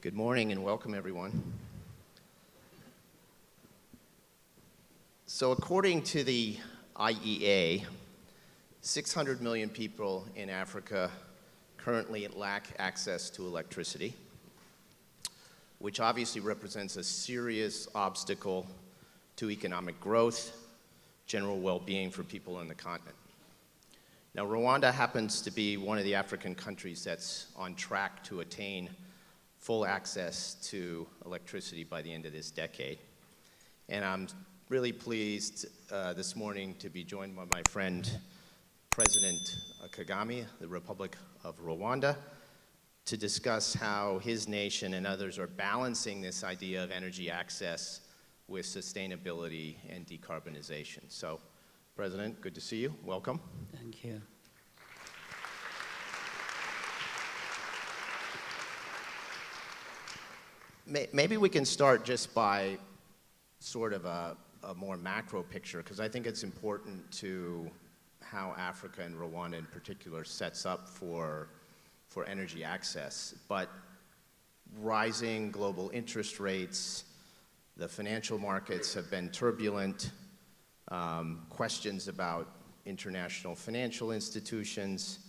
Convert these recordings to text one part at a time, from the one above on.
Good morning and welcome, everyone. So according to the IEA, 600 million people in Africa currently lack access to electricity, which obviously represents a serious obstacle to economic growth, general well-being for people on the continent. Now, Rwanda happens to be one of the African countries that's on track to attain full access to electricity by the end of this decade. And I'm really pleased this morning to be joined by my friend, President Kagame, the Republic of Rwanda, to discuss how his nation and others are balancing this idea of energy access with sustainability and decarbonization. So, President, good to see you. Welcome. Thank you. Maybe we can start just by sort of a more macro picture, because I think it's important to how Africa and Rwanda in particular sets up for energy access. But rising global interest rates, the financial markets have been turbulent, questions about international financial institutions.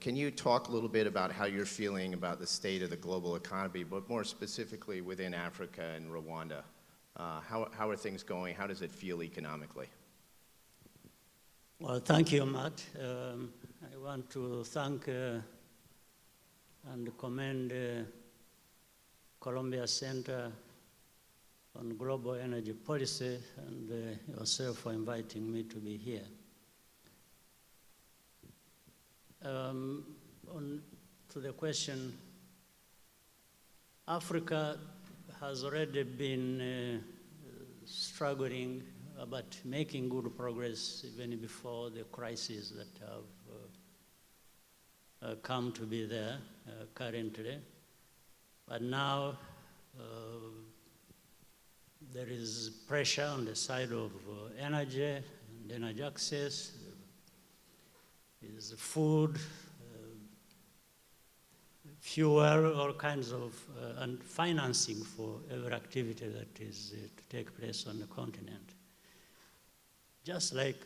Can you talk a little bit about how you're feeling about the state of the global economy, but more specifically within Africa and Rwanda? How are things going? How does it feel economically? Well, thank you, Matt. I want to thank and commend Columbia Center on Global Energy Policy and yourself for inviting me to be here. To the question, Africa has already been struggling but making good progress even before the crises that have come to be there currently. But now there is pressure on the side of energy and energy access. Is food, fuel, all kinds of, and financing for every activity that is to take place on the continent. Just like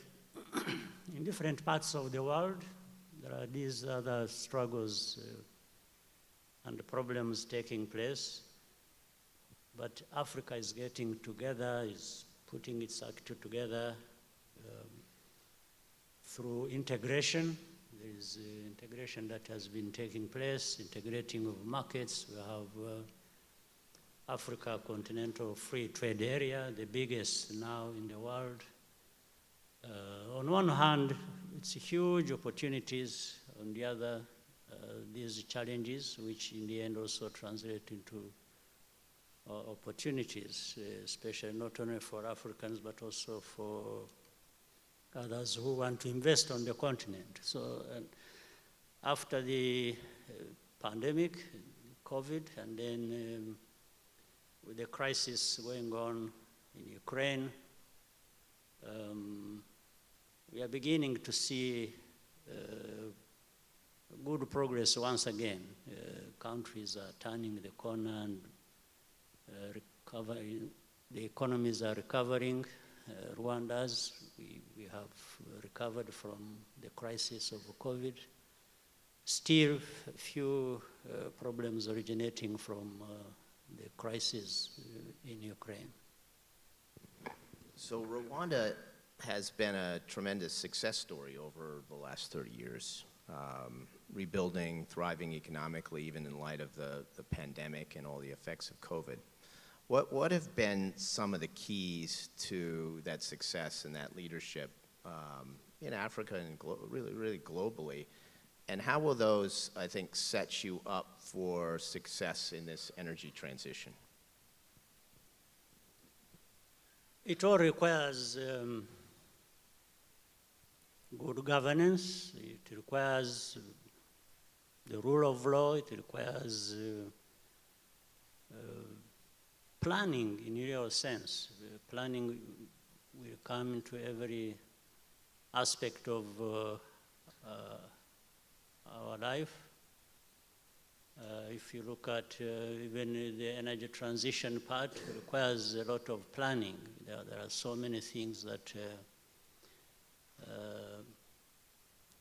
in different parts of the world, there are these other struggles and problems taking place. But Africa is getting together, is putting its act together through integration. There is integration that has been taking place, integrating of markets. We have Africa Continental Free Trade Area, the biggest now in the world. On one hand, it's huge opportunities. On the other, these challenges, which in the end also translate into opportunities, especially not only for Africans, but also for others who want to invest on the continent. So after the pandemic, COVID, and then with the crisis going on in Ukraine, we are beginning to see good progress once again. Countries are turning the corner and recovering. The economies are recovering. Rwanda's, we have recovered from the crisis of COVID. Still, a few problems originating from the crisis in Ukraine. So Rwanda has been a tremendous success story over the last 30 years, rebuilding, thriving economically, even in light of the pandemic and all the effects of COVID. What have been some of the keys to that success and that leadership in Africa and really globally? And how will those, I think, set you up for success in this energy transition? It all requires good governance. It requires the rule of law. It requires planning in real sense. Planning will come into every aspect of our life. If you look at even the energy transition part, it requires a lot of planning. There are so many things that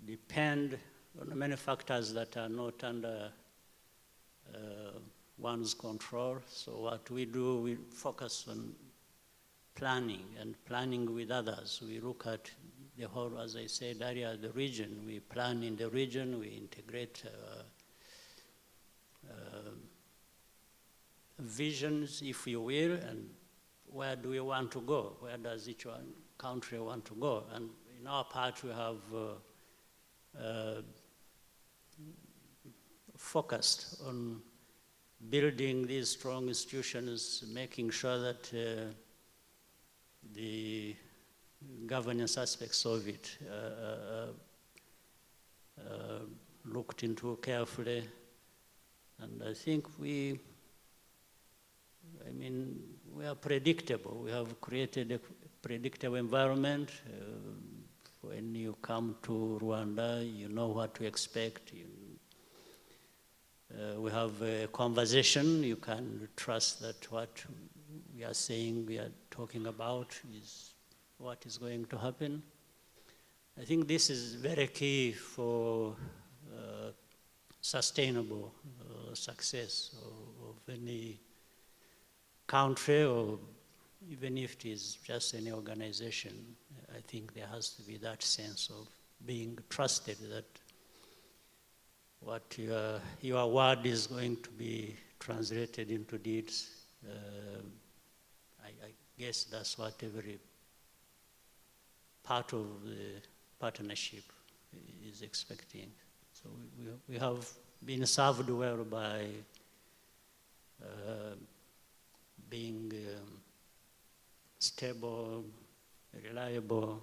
depend on many factors that are not under one's control. So what we do, we focus on planning and planning with others. We look at the whole, as I said earlier, the region. We plan in the region, we integrate visions, if you will, and where do we want to go? Where does each one country want to go? And in our part, we have focused on building these strong institutions, making sure that the governance aspects of it looked into carefully. And I think we are predictable. We have created a predictable environment. When you come to Rwanda, you know what to expect. We have a conversation. You can trust that what we are saying, we are talking about is what is going to happen. I think this is very key for sustainable success of any country, or even if it is just any organization. I think there has to be that sense of being trusted that what your word is going to be translated into deeds. I guess that's what every part of the partnership is expecting. So we have been served well by being stable, reliable,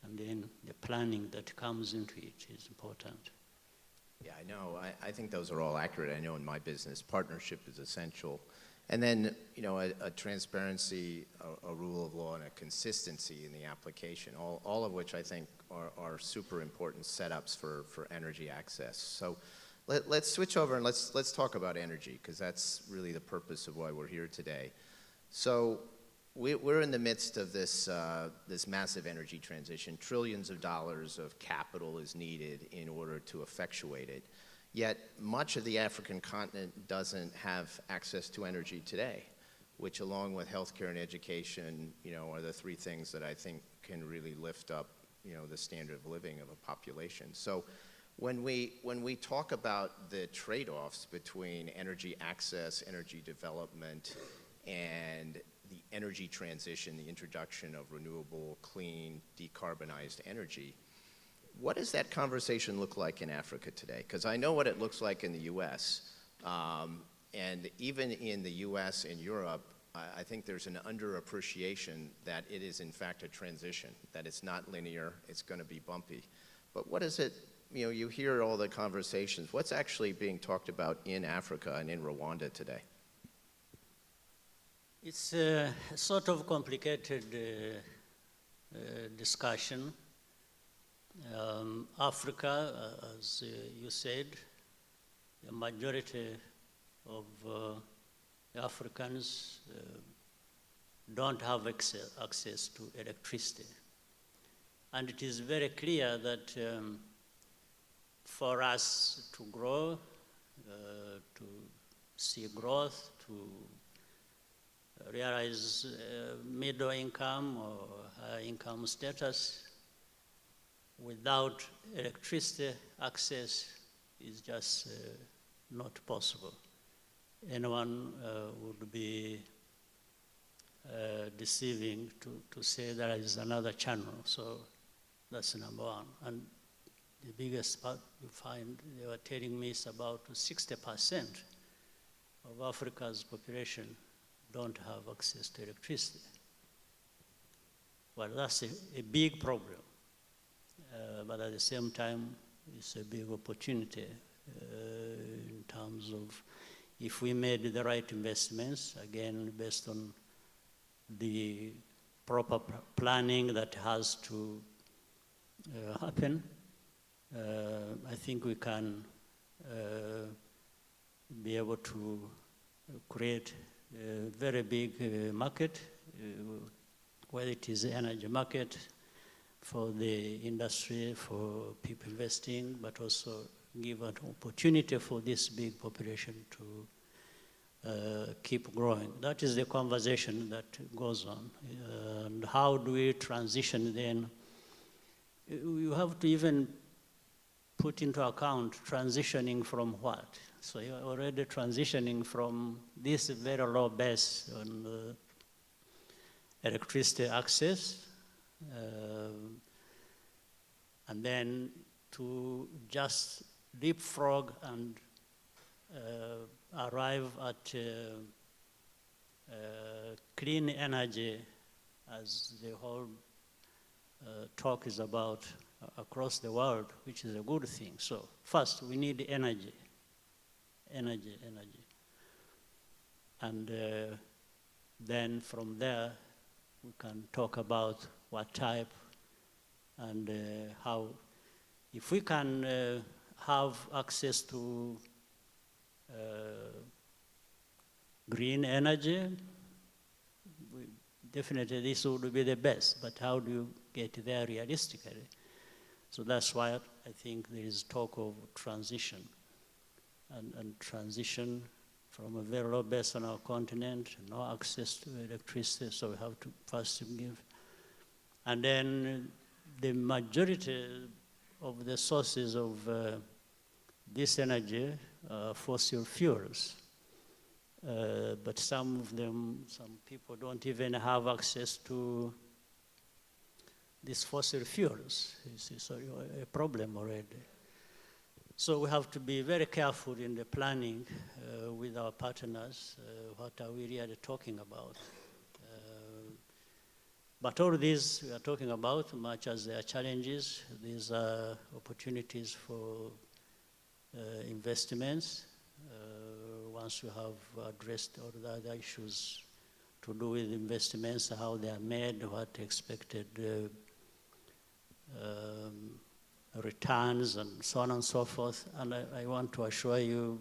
and then the planning that comes into it is important. Yeah, I know. I think those are all accurate. I know in my business, partnership is essential. And then, a transparency, a rule of law, and a consistency in the application, all of which I think are super important setups for energy access. So let's switch over and let's talk about energy, because that's really the purpose of why we're here today. So we're in the midst of this massive energy transition. Trillions of dollars of capital is needed in order to effectuate it. Yet much of the African continent doesn't have access to energy today, which along with healthcare and education, are the three things that I think can really lift up, the standard of living of a population. So when we talk about the trade-offs between energy access, energy development, and the energy transition, the introduction of renewable, clean, decarbonized energy, what does that conversation look like in Africa today? Because I know what it looks like in the US. And even in the US and Europe, I think there's an underappreciation that it is in fact a transition, that it's not linear, it's going to be bumpy. But what is it, you hear all the conversations, what's actually being talked about in Africa and in Rwanda today? It's a sort of complicated discussion. Africa, as you said, the majority of Africans don't have access to electricity. And it is very clear that for us to grow, to see growth, to realize middle income or high income status, without electricity access is just not possible. Anyone would be deceiving to say there is another channel. So that's number one. And the biggest part you find, they were telling me, is about 60% of Africa's population don't have access to electricity. Well, that's a big problem. But at the same time, it's a big opportunity in terms of if we made the right investments, again, based on the proper planning that has to happen, I think we can be able to create a very big market, whether it is energy market for the industry, for people investing, but also give an opportunity for this big population to keep growing. That is the conversation that goes on. And how do we transition then? You have to even put into account transitioning from what? So you're already transitioning from this very low base on electricity access, and then to just leapfrog and arrive at clean energy, as the whole talk is about across the world, which is a good thing. So first, we need energy. And then from there, we can talk about what type and how. If we can have access to green energy, definitely this would be the best, but how do you get there realistically? So that's why I think there is talk of transition, and transition from a very low base on our continent, no access to electricity, so we have to first give. And then the majority of the sources of this energy are fossil fuels. But some people don't even have access to these fossil fuels. It's a problem already. So we have to be very careful in the planning with our partners. What are we really talking about? But all these we are talking about, much as there are challenges, these are opportunities for investments. Once you have addressed all the other issues to do with investments, how they are made, what expected returns, and so on and so forth. And I want to assure you,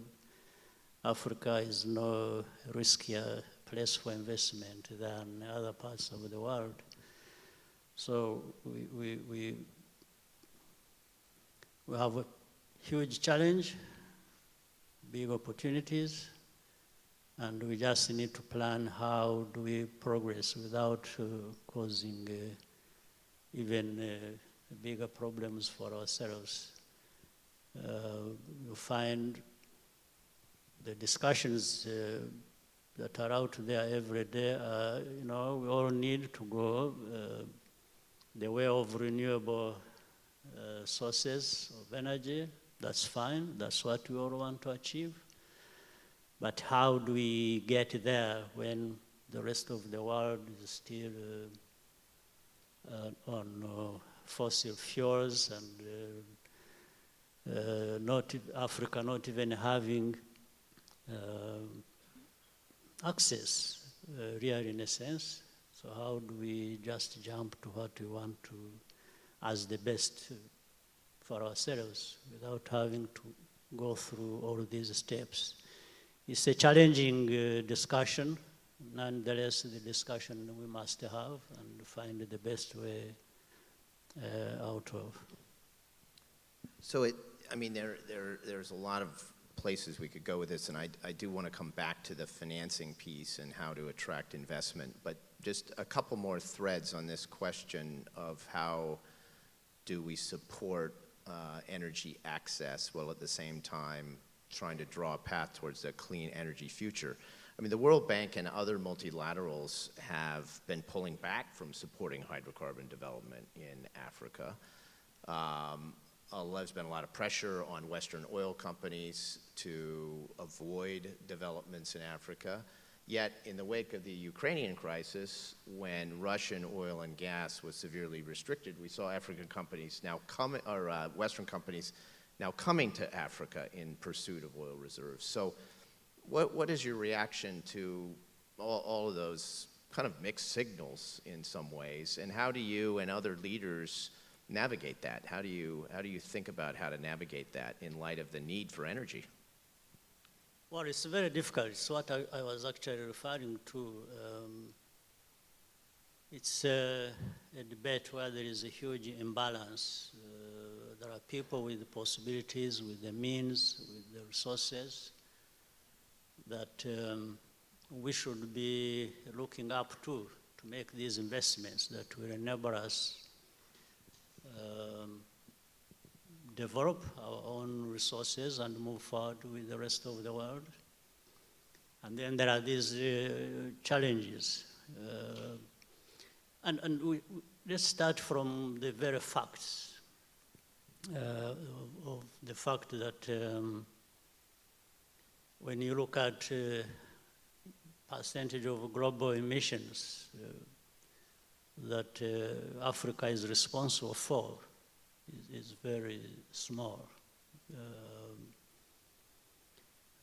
Africa is no riskier place for investment than other parts of the world. So we have a huge challenge, big opportunities, and we just need to plan how do we progress without causing even bigger problems for ourselves. You find the discussions that are out there every day, we all need to go the way of renewable sources of energy. That's fine, that's what we all want to achieve. But how do we get there when the rest of the world is still on fossil fuels, and Africa not even having access, really in a sense. So how do we just jump to what we want to as the best for ourselves without having to go through all these steps? It's a challenging discussion. Nonetheless, the discussion we must have and find the best way out of. So there's a lot of places we could go with this, and I do want to come back to the financing piece and how to attract investment, but just a couple more threads on this question of how do we support energy access while at the same time trying to draw a path towards a clean energy future. I mean, the World Bank and other multilaterals have been pulling back from supporting hydrocarbon development in Africa. There's been a lot of pressure on Western oil companies to avoid developments in Africa. Yet, in the wake of the Ukrainian crisis, when Russian oil and gas was severely restricted, we saw African companies now Western companies now coming to Africa in pursuit of oil reserves. So what is your reaction to all of those kind of mixed signals in some ways, and how do you and other leaders navigate that? How do you think about how to navigate that in light of the need for energy? Well, it's very difficult. It's what I was actually referring to. It's a debate where there is a huge imbalance. There are people with the possibilities, with the means, with the resources that we should be looking up to make these investments that will enable us develop our own resources and move forward with the rest of the world. And then there are these challenges. Let's start from the very facts of the fact that when you look at percentage of global emissions that Africa is responsible for is very small.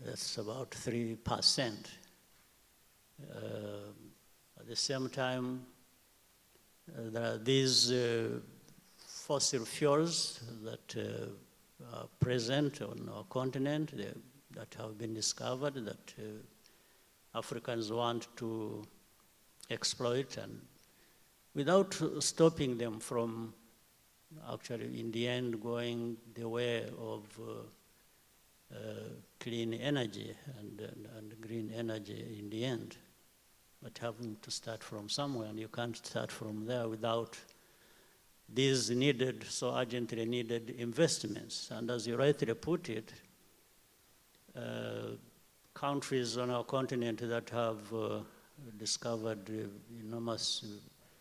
That's about 3%. At the same time, there are these fossil fuels that are present on our continent that have been discovered that Africans want to exploit, and without stopping them from actually in the end going the way of clean energy and green energy in the end, but having to start from somewhere, and you can't start from there without these needed, so urgently needed investments. And as you rightly put it, countries on our continent that have discovered enormous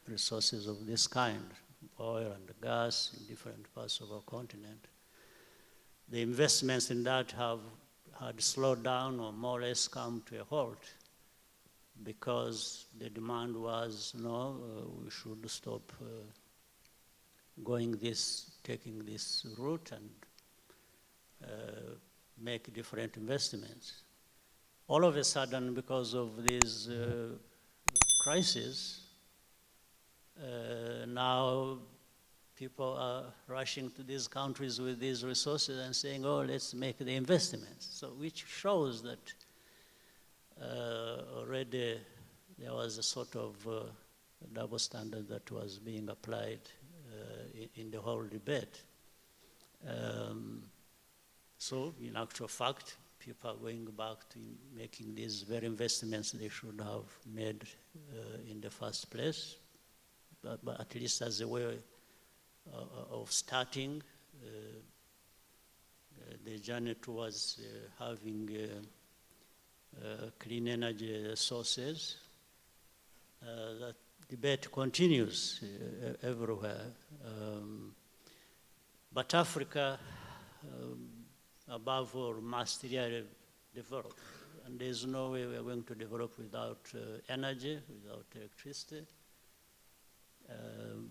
resources of this kind, oil and gas in different parts of our continent, the investments in that had slowed down or more or less come to a halt because the demand was, no, we should stop taking this route and make different investments. All of a sudden, because of these crises, now people are rushing to these countries with these resources and saying, oh, let's make the investments. So which shows that already there was a sort of double standard that was being applied in the whole debate. So in actual fact, people are going back to making these very investments they should have made in the first place, but at least as a way of starting the journey towards having clean energy sources. That debate continues everywhere. But Africa, above all, must really develop. And there's no way we're going to develop without energy, without electricity.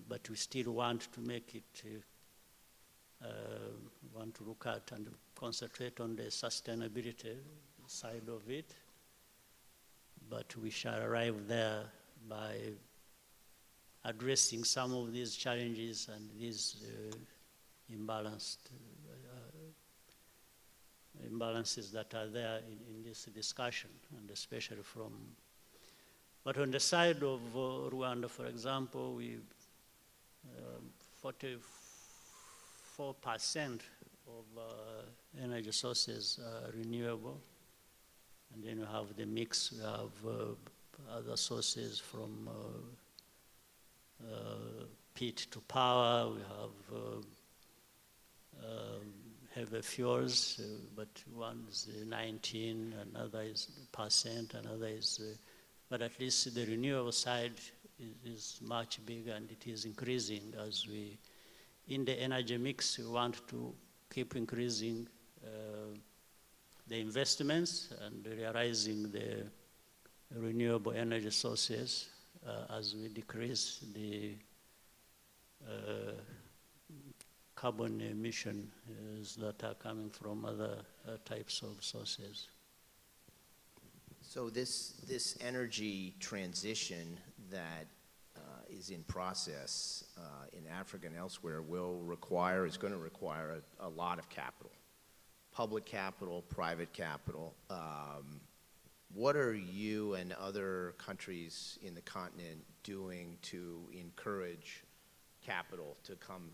But we still want to make it, want to look at and concentrate on the sustainability side of it. But we shall arrive there by addressing some of these challenges and these imbalances that are there in this discussion, and especially from. But on the side of Rwanda, for example, 44% of energy sources are renewable, and then we have the mix. We have other sources from peat to power. We have heavy fuels, but one is 19, another is %, another is. But at least the renewable side is much bigger, and it is increasing as we, in the energy mix, we want to keep increasing the investments and realizing the renewable energy sources as we decrease the carbon emissions that are coming from other types of sources. So this energy transition that is in process in Africa and elsewhere is going to require a lot of capital. public capital, private capital. What are you and other countries in the continent doing to encourage capital to come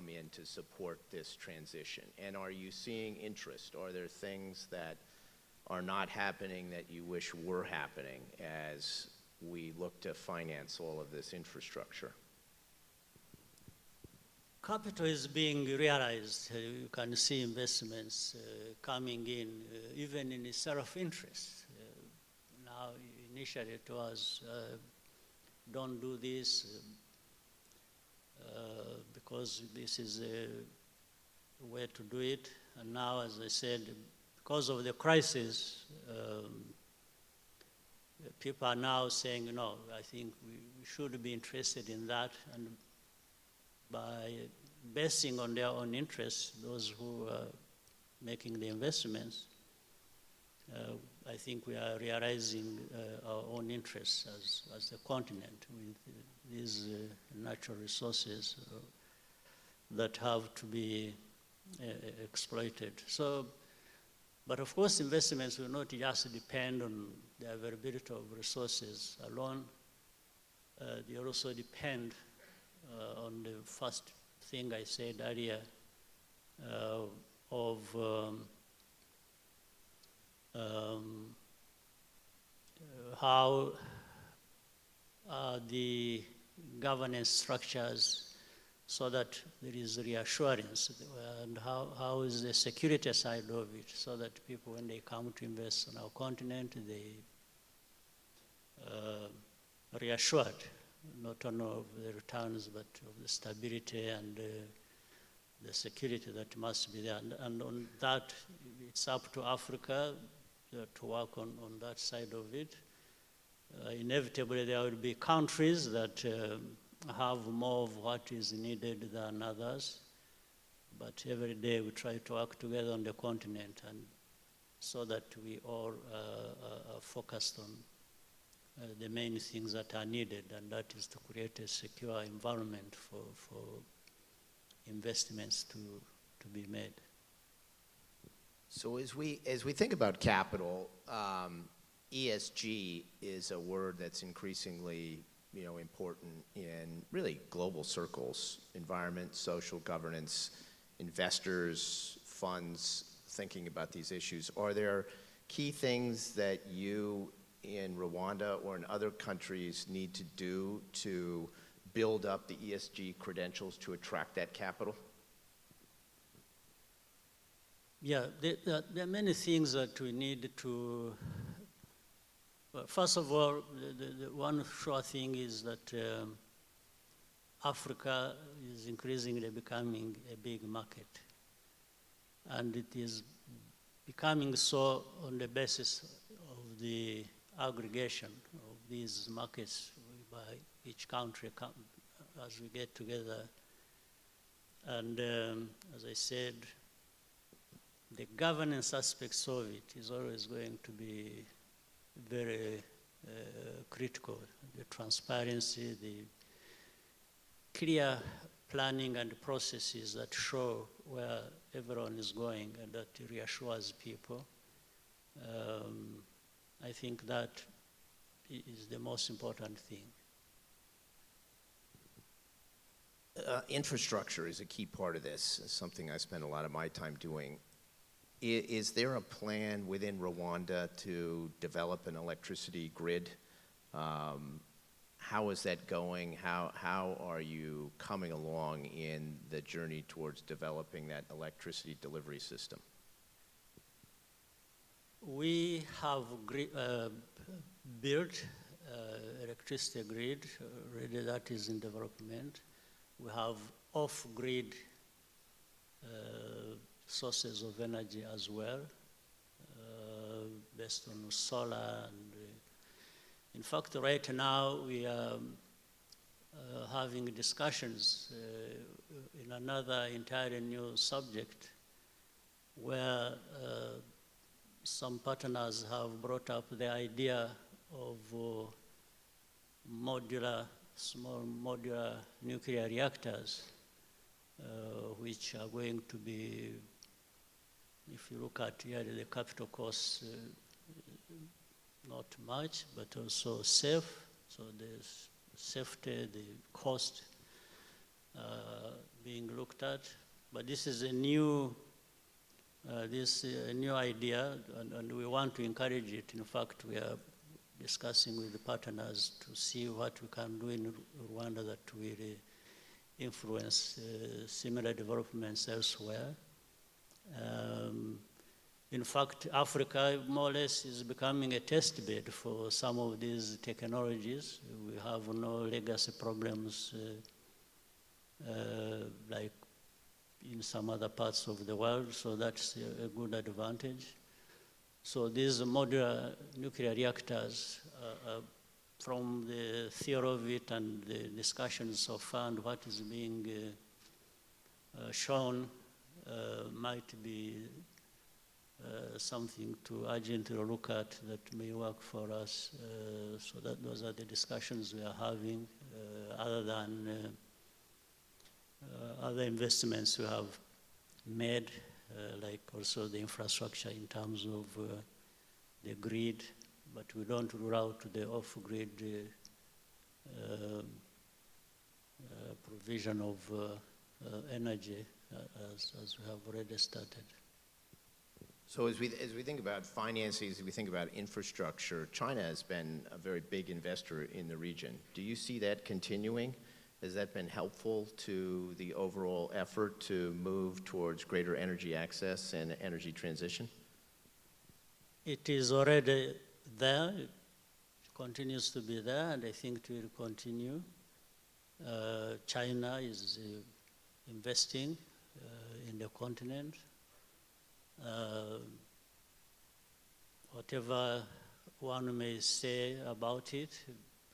in to support this transition? And are you seeing interest? Are there things that are not happening that you wish were happening as we look to finance all of this infrastructure? Capital is being realized. You can see investments coming in, even in self-interest. Now, initially it was, don't do this because this is a way to do it. And now, as I said, because of the crisis, people are now saying, no, I think we should be interested in that. And by basing on their own interests, those who are making the investments, I think we are realizing our own interests as a continent with these natural resources that have to be exploited. So, but of course investments will not just depend on the availability of resources alone. They also depend on the first thing I said earlier of how the governance structures so that there is reassurance, and how is the security side of it so that people, when they come to invest on our continent, they reassured not only of the returns but of the stability and the security that must be there. And on that, it's up to Africa to work on that side of it. Inevitably, there will be countries that have more of what is needed than others, but every day we try to work together on the continent, and so that we all are focused on the main things that are needed, and that is to create a secure environment for investments to be made. So as we think about capital, ESG is a word that's increasingly important in really global circles: environment, social governance, investors, funds thinking about these issues. Are there key things that you in Rwanda or in other countries need to do to build up the ESG credentials to attract that capital? Yeah, there are many things that we need to. Well, first of all, the one sure thing is that Africa is increasingly becoming a big market, and it is becoming so on the basis of the aggregation of these markets by each country as we get together. And as I said, the governance aspects of it is always going to be very critical. The transparency, the clear planning and processes that show where everyone is going and that reassures people. I think that is the most important thing. Infrastructure is a key part of this. It's something I spend a lot of my time doing. Is there a plan within Rwanda to develop an electricity grid? How is that going? How are you coming along in the journey towards developing that electricity delivery system? We have built electricity grid already that is in development. We have off-grid sources of energy as well, based on solar. And in fact, right now we are having discussions in another entirely new subject where some partners have brought up the idea of small modular nuclear reactors, which are going to be If you look at here, the capital costs, not much, but also safe. So there's safety, the cost being looked at. But this is a new idea, and we want to encourage it. In fact, we are discussing with the partners to see what we can do in Rwanda that will influence similar developments elsewhere. In fact, Africa more or less is becoming a test bed for some of these technologies. We have no legacy problems like in some other parts of the world, so that's a good advantage. So these modular nuclear reactors, from the theory of it and the discussions so far and what is being shown, might be something to urgently look at that may work for us. So that those are the discussions we are having, other than other investments we have made, like also the infrastructure in terms of the grid, but we don't rule out the off-grid provision of energy as we have already started. So as we think about financing, as we think about infrastructure, China has been a very big investor in the region. Do you see that continuing? Has that been helpful to the overall effort to move towards greater energy access and energy transition? It is already there. It continues to be there, and I think it will continue. China is investing in the continent. Whatever one may say about it,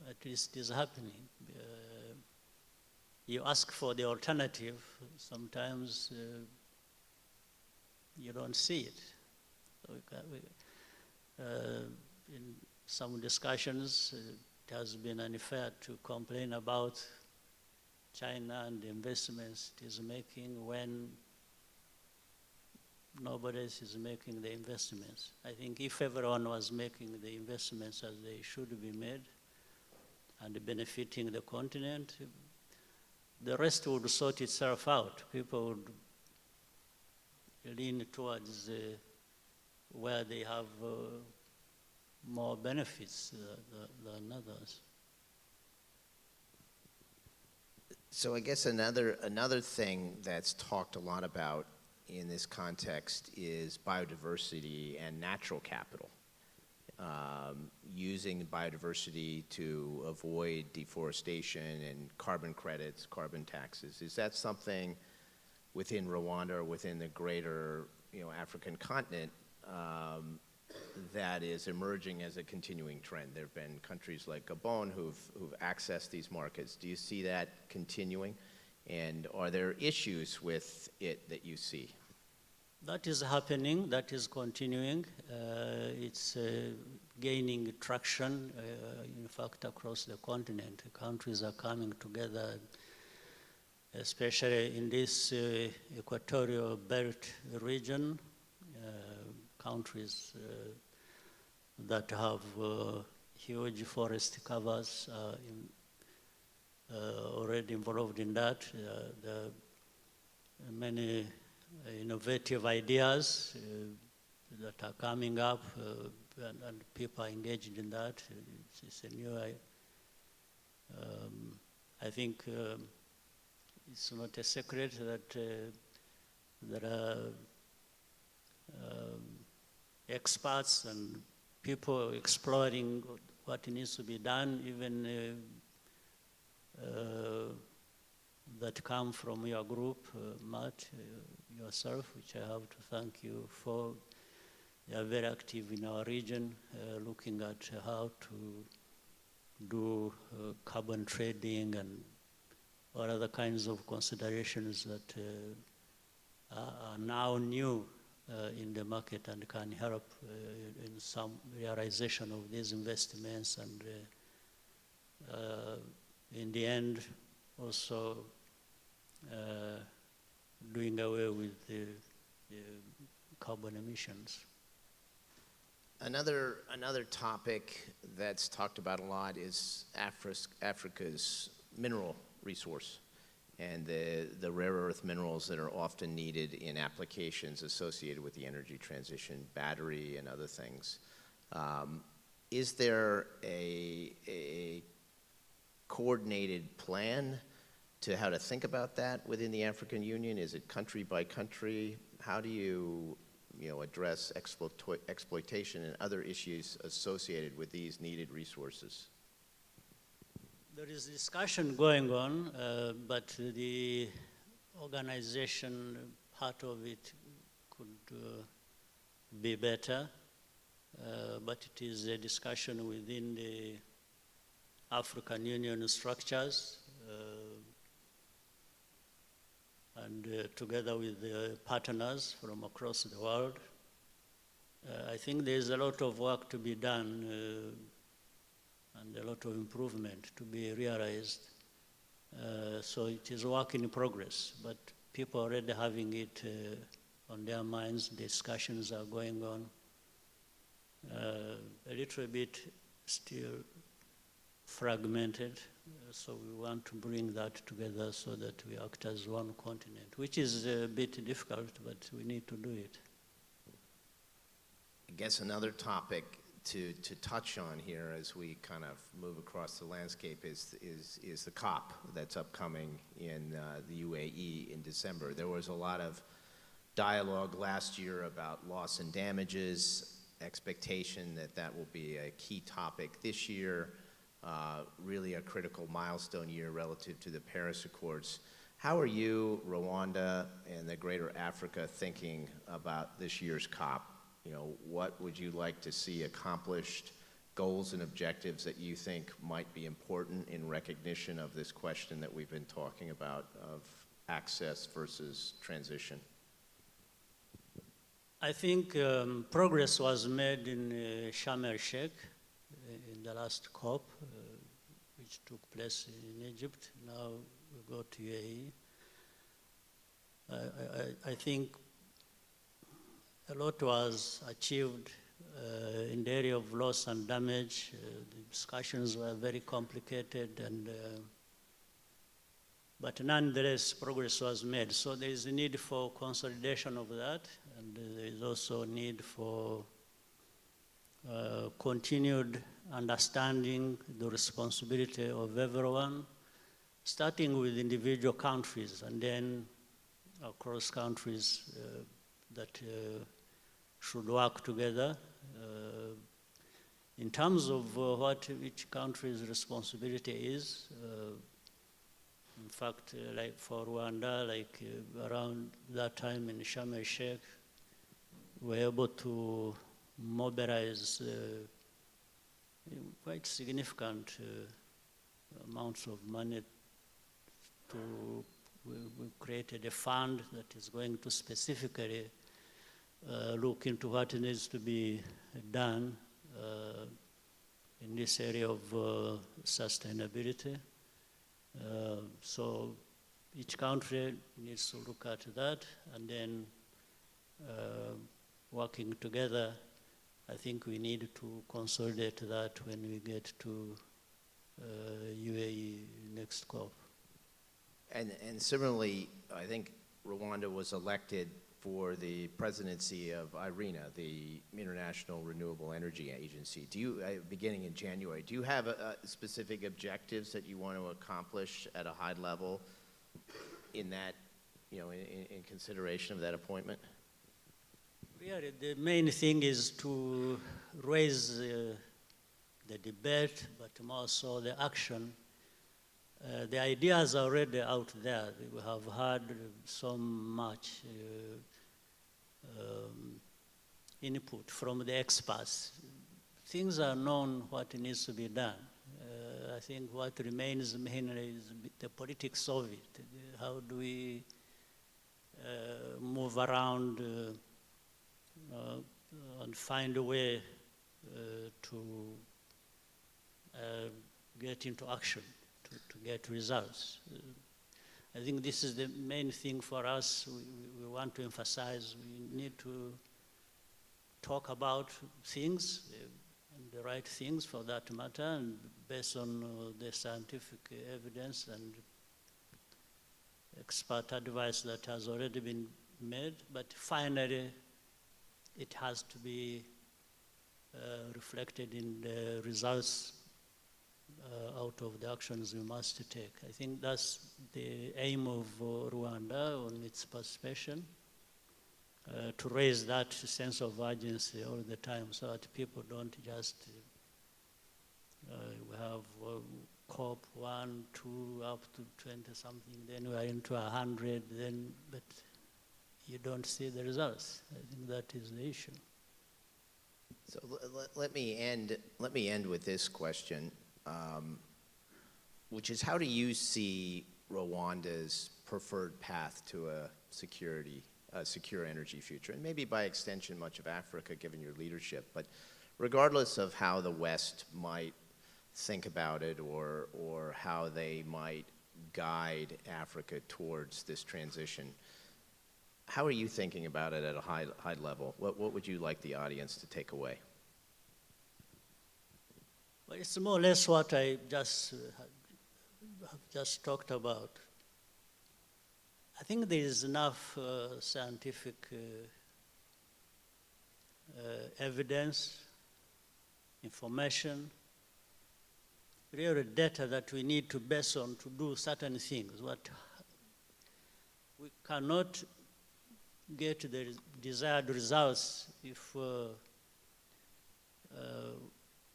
at least it is happening. You ask for the alternative, sometimes you don't see it. In some discussions, it has been unfair to complain about China and the investments it is making when nobody else is making the investments. I think if everyone was making the investments as they should be made and benefiting the continent, the rest would sort itself out. People would lean towards where they have more benefits than others. So I guess another thing that's talked a lot about in this context is biodiversity and natural capital. Using biodiversity to avoid deforestation and carbon credits, carbon taxes. Is that something within Rwanda or within the greater African continent that is emerging as a continuing trend? There have been countries like Gabon who've accessed these markets. Do you see that continuing? And are there issues with it that you see? That is happening, that is continuing. It's gaining traction, in fact, across the continent. Countries are coming together, especially in this equatorial belt region, countries that have huge forest covers already involved in that. There are many innovative ideas that are coming up, and people are engaged in that. It's a new, I think it's not a secret that there are experts and people exploring what needs to be done, even that come from your group, Matt, yourself, which I have to thank you for. You are very active in our region, looking at how to do carbon trading and what other kinds of considerations that are now new in the market and can help in some realization of these investments, and in the end also doing away with the carbon emissions. Another topic that's talked about a lot is Africa's mineral resource and the rare earth minerals that are often needed in applications associated with the energy transition, battery and other things. Is there a coordinated plan to how to think about that within the African Union? Is it country by country? How do you address exploitation and other issues associated with these needed resources? There is discussion going on, but the organization part of it could be better, but it is a discussion within the African Union structures and together with the partners from across the world. I think there is a lot of work to be done and a lot of improvement to be realized. So it is work in progress, but people are already having it on their minds. Discussions are going on. A little bit still fragmented, so we want to bring that together so that we act as one continent, which is a bit difficult, but we need to do it. I guess another topic to touch on here as we kind of move across the landscape is the COP that's upcoming in the UAE in December. There was a lot of dialogue last year about loss and damages, expectation that will be a key topic this year, really a critical milestone year relative to the Paris Accords. How are you, Rwanda, and the greater Africa thinking about this year's COP? What would you like to see accomplished, goals and objectives that you think might be important in recognition of this question that we've been talking about of access versus transition? I think progress was made in Sharm el-Sheikh in the last COP, which took place in Egypt. Now we go to UAE. I think a lot was achieved in the area of loss and damage. The discussions were very complicated, but nonetheless, progress was made. So there is a need for consolidation of that, and there is also a need for continued understanding the responsibility of everyone, starting with individual countries and then across countries that should work together. In terms of what each country's responsibility is, in fact, like for Rwanda, around that time in Sharm el-Sheikh, we were able to mobilize quite significant amounts of money we created a fund that is going to specifically look into what needs to be done in this area of sustainability. So each country needs to look at that, and then working together, I think we need to consolidate that when we get to UAE next COP. And similarly, I think Rwanda was elected for the presidency of IRENA, the International Renewable Energy Agency. Do you, beginning in January, do you have specific objectives that you want to accomplish at a high level in that, in consideration of that appointment? Really, the main thing is to raise the debate, but more so the action. The ideas are already out there. We have heard so much input from the experts. Things are known what needs to be done. I think what remains mainly is the politics of it. How do we move around and find a way to get into action, to get results. I think this is the main thing for us. We want to emphasize we need to talk about things, and the right things for that matter, and based on the scientific evidence and expert advice that has already been made. But finally, it has to be reflected in the results out of the actions we must take. I think that's the aim of Rwanda on its participation, to raise that sense of urgency all the time so that people don't just we have COP 1, 2, up to 20 something, then we are into 100, but you don't see the results. I think that is the issue. So let me end with this question, which is, how do you see Rwanda's preferred path to a secure energy future, and maybe by extension much of Africa, given your leadership? But regardless of how the West might think about it, or how they might guide Africa towards this transition, how are you thinking about it at a high level? What would you like the audience to take away? Well, it's more or less what I just talked about. I think there is enough scientific evidence, information, real data that we need to base on to do certain things. What we cannot get the desired results if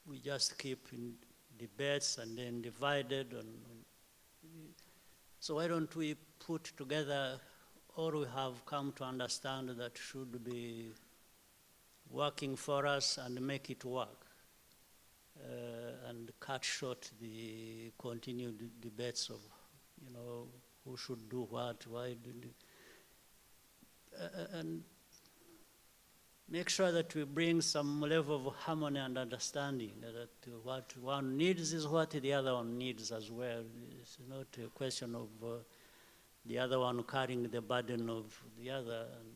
we just keep in debates and then divided. So why don't we put together all we have come to understand that should be working for us and make it work, and cut short the continued debates of, who should do what, why and make sure that we bring some level of harmony and understanding, that what one needs is what the other one needs as well. It's not a question of the other one carrying the burden of the other and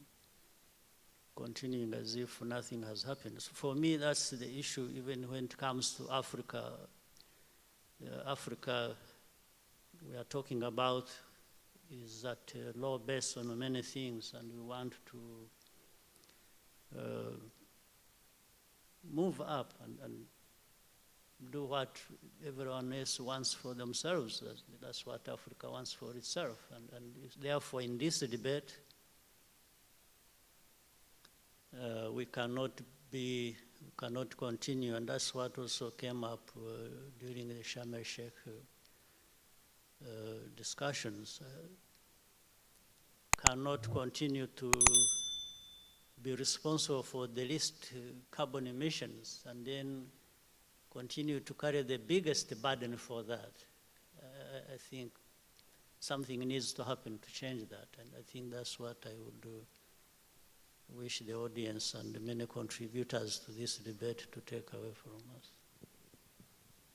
continuing as if nothing has happened. So for me, that's the issue, even when it comes to Africa. Africa, we are talking about, is at a low base on many things, and we want to move up and do what everyone else wants for themselves. That's what Africa wants for itself. And therefore, in this debate, we cannot continue, and that's what also came up during the Sharm el-Sheikh discussions. Cannot continue to be responsible for the least carbon emissions and then continue to carry the biggest burden for that. I think something needs to happen to change that, and I think that's what I would wish the audience and the many contributors to this debate to take away from us.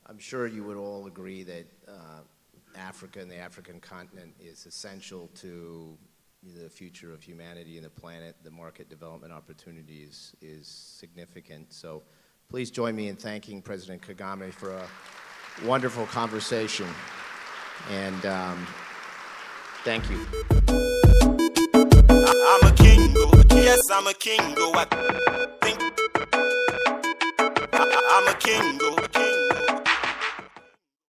I'm sure you would all agree that Africa and the African continent is essential to the future of humanity and the planet. The market development opportunities is significant. So please join me in thanking President Kagame for a wonderful conversation. And thank you. I'm a king, yes, I'm a king, I think I'm a king,